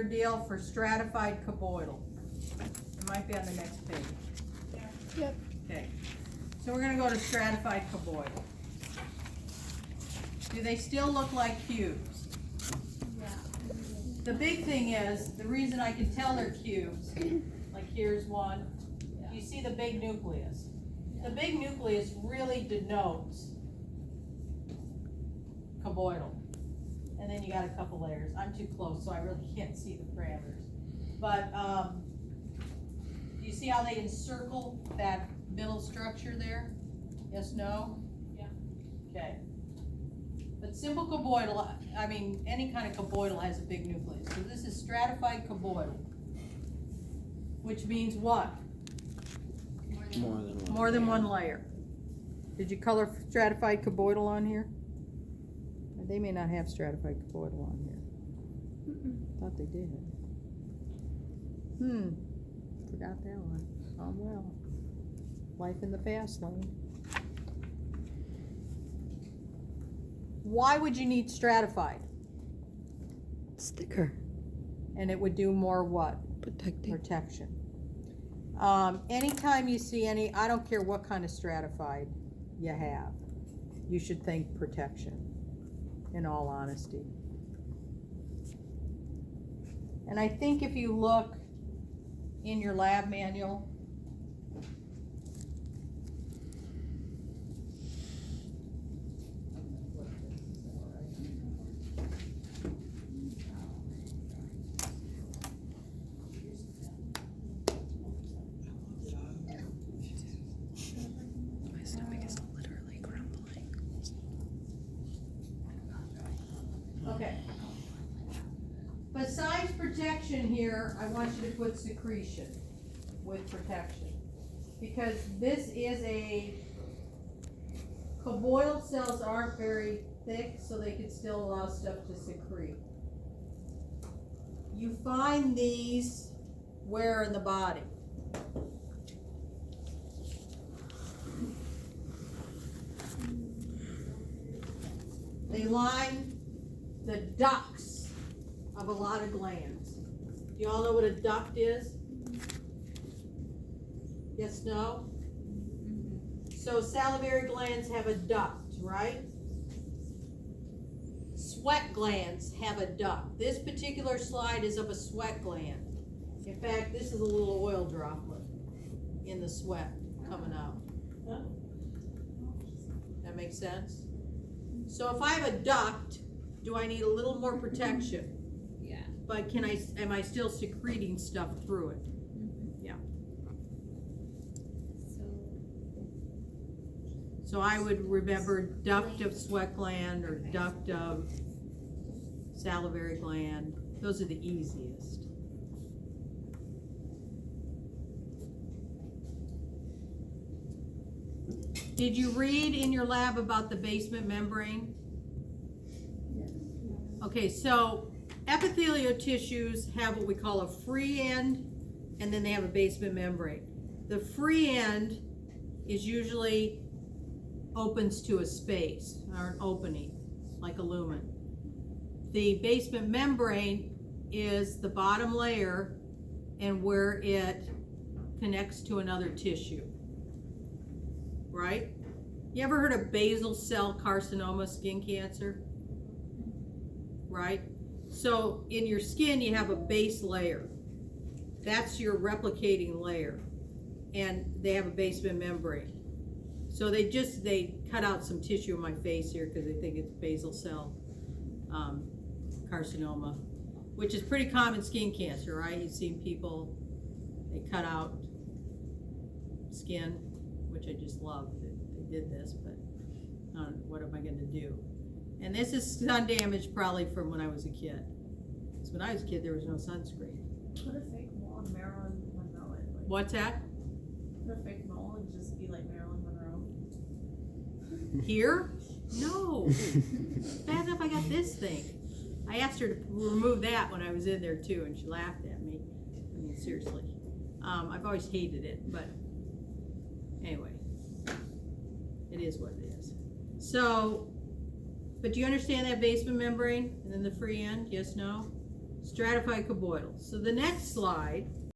deal for stratified cuboidal. It might be on the next page. Yep. Okay, so we're gonna go to stratified cuboidal. Do they still look like cubes? Yeah. The big thing is, the reason I can tell they're cubes, like here's one, you see the big nucleus. The big nucleus really denotes cuboidal. And then you got a couple layers. I'm too close, so I really can't see the parameters. But do you see how they encircle that middle structure there? Yes, no? Yeah. Okay. But simple cuboidal, I mean, any kind of cuboidal has a big nucleus. So this is stratified cuboidal, which means what? More than one layer. Did you color stratified cuboidal on here? They may not have stratified cuboidal on here. Thought they did. Forgot that one. Oh well. Life in the fast lane. Why would you need stratified? Sticker. And it would do more what? Protection. Anytime you see any, I don't care what kind of stratified you have, you should think protection, in all honesty. And I think if you look in your lab manual, My stomach is literally grumbling. okay. Besides protection here, I want you to put secretion with protection. Because this is cuboidal cells aren't very thick, so they can still allow stuff to secrete. You find these where in the body? They line the ducts of a lot of glands. Do you all know what a duct is? Yes, no? So salivary glands have a duct, right? Sweat glands have a duct. This particular slide is of a sweat gland. In fact, this is a little oil droplet in the sweat coming out. That makes sense? So if I have a duct, do I need a little more protection? Yeah. But am I still secreting stuff through it? Yeah. So I would remember duct of sweat gland or duct of salivary gland. Those are the easiest. Did you read in your lab about the basement membrane? Yes. Okay, so epithelial tissues have what we call a free end, and then they have a basement membrane. The free end is usually opens to a space or an opening, like a lumen. The basement membrane is the bottom layer and where it connects to another tissue, right? You ever heard of basal cell carcinoma, skin cancer? Right? So in your skin, you have a base layer. That's your replicating layer. And they have a basement membrane. So they cut out some tissue in my face here because they think it's basal cell carcinoma, which is pretty common skin cancer, right? You've seen people, they cut out skin, which I just love that they did this, but what am I going to do? And this is sun damage probably from when I was a kid. Because when I was a kid, there was no sunscreen. Put a fake mole in Marilyn Monroe. What's that? Put a fake mole and just be like Marilyn Monroe. Here? No. Bad enough I got this thing. I asked her to remove that when I was in there too, and she laughed at me. I mean, seriously. I've always hated it, but anyway. It is what it is. So, but do you understand that basement membrane and then the free end? Yes, no? Stratified cuboidal. So the next slide